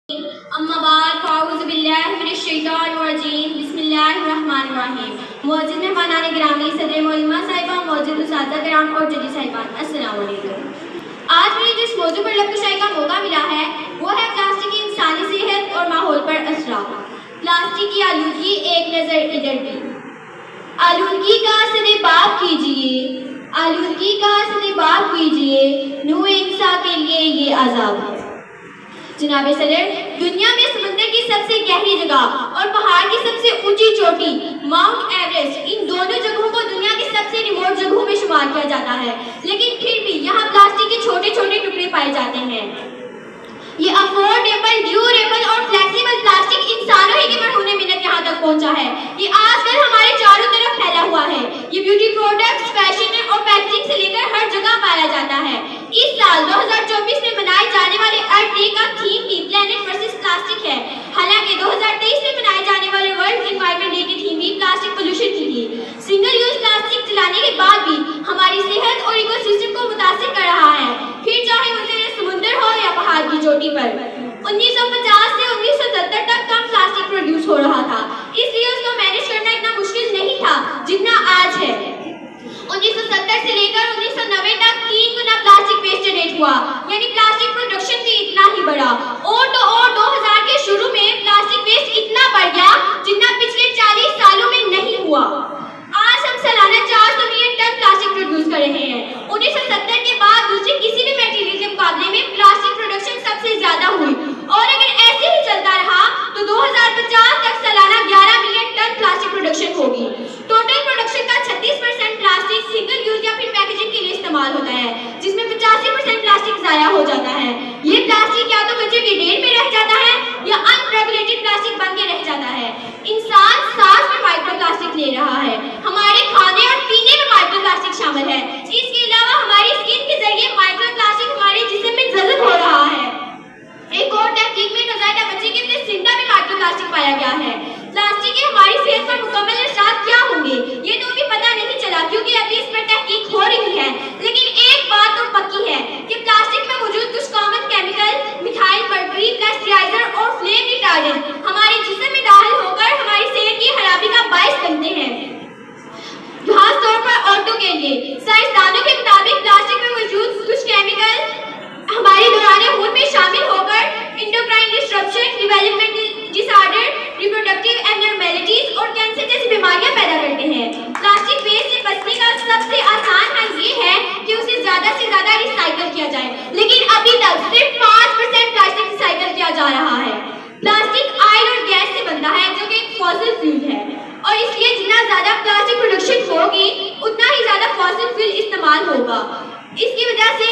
اما بعد فاعوذ باللہ من الشیطان الرجیم بسم اللہ الرحمن الرحیم. معزز مہمانان گرامی، صدر معلمہ صاحبہ، معزز اساتذہ کرام اور ججی صاحبان، السلام علیکم. آج مجھے جس موضوع پر لفظ شائی کا موقع ملا ہے وہ ہے پلاسٹک کی انسانی صحت اور ماحول پر اثرات. پلاسٹک کی آلودگی، ایک نظر ادھر بھی. آلودگی کا سدباب کیجیے، آلودگی کا سدباب کیجیے، نوع انسان کے لیے یہ عذاب ہے. جناب صدر، دنیا میں سمندر کی سب سے گہری جگہ اور پہاڑ کی سب سے اونچی چوٹی ماؤنٹ ایوریسٹ، ان دونوں جگہوں کو دنیا کی سب سے ریموٹ جگہوں میں شمار کیا جاتا ہے، لیکن پھر بھی یہاں پلاسٹک کے چھوٹے چھوٹے ٹکڑے پائے جاتے ہیں. یہ افورڈیبل، ڈیوریبل اور فلیکسیبل پلاسٹک انسانوں ہی کی مرہون منت یہاں تک پہنچا ہے. یہ آج کل ہمارے چاروں طرف پھیلا ہوا ہے. یہ بیوٹی پروڈکٹس، فیشن اور پیکیجنگ سے لے کر ہر جگہ پایا جاتا ہے. اس سال 2024 میں منائے جانے والے ارتھ ڈے کا تھیم بھی پلانٹ ورسز پلاسٹک ہے. حالانکہ 2023 میں منائے جانے والے ورلڈ انوائرمنٹ ڈے کی تھیم بھی پلاسٹک پولوشن کی تھی. سنگل یوز پلاسٹک چلانے کے بعد بھی ہماری صحت اور ایکو سسٹم کو متاثر کر رہا ہے، پھر چاہے وہ سمندر ہو یا پہاڑ کی چوٹی پر. 1950 سے 1970 تک کم پلاسٹک پروڈیوس ہو رہا تھا، اس لیے اس کو مینیج کرنا اتنا مشکل نہیں تھا جتنا آج ہے. 1970 سے لے کر 1990 تک 3 گنا پلاسٹک ویسٹ ریٹ ہوا، یعنی پلاسٹک پروڈکشن بھی اتنا ہی بڑھا. اور 2000 کے شروع میں پلاسٹک ویسٹ اتنا بڑھ گیا جتنا پچھلے 40 سالوں میں نہیں ہوا. آج ہم سالانہ 400 ملین ٹن پلاسٹک پروڈیوس کر رہے ہیں. 1970 کے بعد دوسرے کسی بھی میٹیریل کے مقابلے میں پلاسٹک پروڈکشن سب سے زیادہ ہوئی، اور اگر ایسے ہی چلتا رہا تو 2050 تک سالانہ 11 ملین ٹن پلاسٹک پروڈکشن ہوگی. ٹوٹل پروڈکشن کا 36% پلاسٹک سنگل یوز یا پھر پیکیجنگ کے لیے استعمال ہوتا ہے، جس میں 85% پلاسٹک ضائع ہو جاتا ہے. یہ پلاسٹک یا تو کچرے کے ڈھیر میں رہ جاتا ہے یا ان ریگولیٹڈ پلاسٹک بن کے رہ جاتا ہے. انسان سانس میں مائکرو پلاسٹک لے رہا ہے، ہمارے کھانے اور پینے میں مائکرو پلاسٹک شامل ہے. اس کے علاوہ ہماری اسکن کے ذریعے مائکرو پلاسٹک ہمارے جسم میں جذب ہو رہا ہے. ایک اور تحقیق میں نوزائیدہ بچے کے اندر سنڈا میں مائکرو پلاسٹک پایا گیا ہے. پلاسٹک کے ہماری صحت پر مکمل اثرات کیا ہوں گے یہ تو ابھی پتہ نہیں چلا، کیونکہ ابھی اس پر تحقیق ہو رہی ہے. لیکن ایک بات تو پکی ہے کہ پلاسٹک میں موجود کچھ کامن کیمیکل، میتھائل مرکری، پلاسٹرائزر اور فلیم ریٹارڈنٹ ہمارے جسم میں داخل ہو کر ہماری صحت کی خرابی کا باعث بنتے ہیں. خاص طور پر عورتوں کے لیے سائنسدانوں کے مطابق پلاسٹک میں موجود کچھ کیمیکل ہمارے دوران خون میں شامل ہو کر انڈوکرائن ڈسٹرپشن، ڈیولپمنٹل ڈس آرڈر، ریپروڈکٹیو ایبنارمیلٹیز اور کینسر جیسی بیماریاں پیدا کرتے ہیں. پلاسٹک ویسٹ سے بچنے کا سب سے آسان حل یہ ہے کہ اسے زیادہ سے زیادہ ریسائیکل کیا جائے، لیکن ابھی تک صرف 5% پلاسٹک ریسائیکل کیا جا رہا ہے. پلاسٹک آئل اور گیس سے بنتا ہے جو کہ ایک فوسل فیول ہے، اور اس لیے جتنا زیادہ پلاسٹک پروڈکشن ہوگی اتنا ہی زیادہ فوسل فیول استعمال ہوگا. اس کی وجہ سے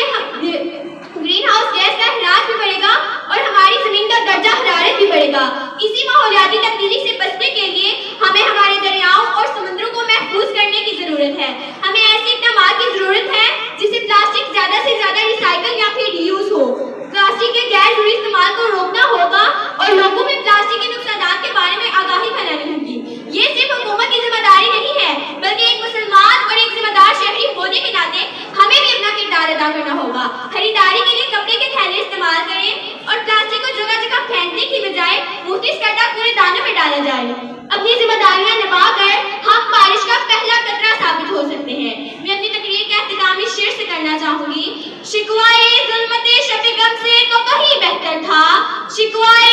گرین ہاؤس گیس کا اخراج بھی بڑھے گا اور ہماری زمین کا درجہ حرارت بھی بڑھے گا. اسی ماحولیاتی تبدیلی سے بچنے کے لیے ہمیں ہمارے دریاؤں اور سمندروں کو محفوظ کرنے کی ضرورت ہے. ہمیں ایسے اقدامات کی ضرورت ہے جس سے پلاسٹک زیادہ سے زیادہ ریسائیکل یا پھر ری یوز ہو. پلاسٹک کے غیر ضروری استعمال کو روکنا ہوگا اور لوگوں میں پلاسٹک کے نقصانات کے بارے میں آگاہی پھیلانی ہوگی. یہ صرف حکومت کی ذمہ داری نہیں ہے، بلکہ ایک مسلمان اور ایک ذمہ دار شہری ہونے کے ناطے ہمیں بھی اپنا کردار ادا کرنا ہوگا. خریداری کے لیے کپڑے کے تھیلے استعمال کریں اور پلاسٹک کو جگہ جگہ پھینکنے کی بجائے مختص کردہ کوڑے دانوں میں ڈالا جائے. اپنی ذمہ داریاں نبھا کر ہم بارش کا پہلا قطرہ ثابت ہو سکتے ہیں. میں اپنی تقریر کا اختتام اس شعر سے کرنا چاہوں گی. شکوائے ظلمت شب غم سے تو کہیں بہتر تھا، شکوائے